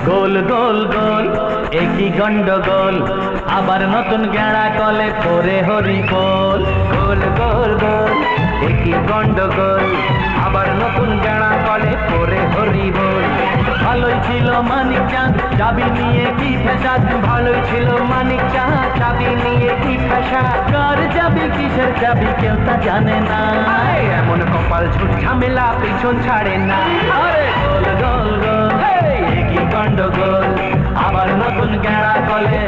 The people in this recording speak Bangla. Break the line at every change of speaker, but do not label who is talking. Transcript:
গোল গোল গোল একই গন্ডগোল, আবার নতুন গেঁড়া কলে পরে হরি বল। গোল গোল গোল একই গন্ডগোল, আবার নতুন গেঁড়া কলে পরে হরি বল। ভালোই ছিল মানিক চাঁদ, চাবি নিয়ে কি ফ্যাশন, ভালোই ছিল মানিক চাঁদ, চাবি নিয়ে কি ফ্যাশন। কার চাবি কিসের চাবি কেউ তা জানে না, এমন কপাল ঝুট ঝামেলা পিছন ছাড়ে না। আরে গোল গোল গোল একই গন্ডগোল, আবার নতুন গেঁড়া কলে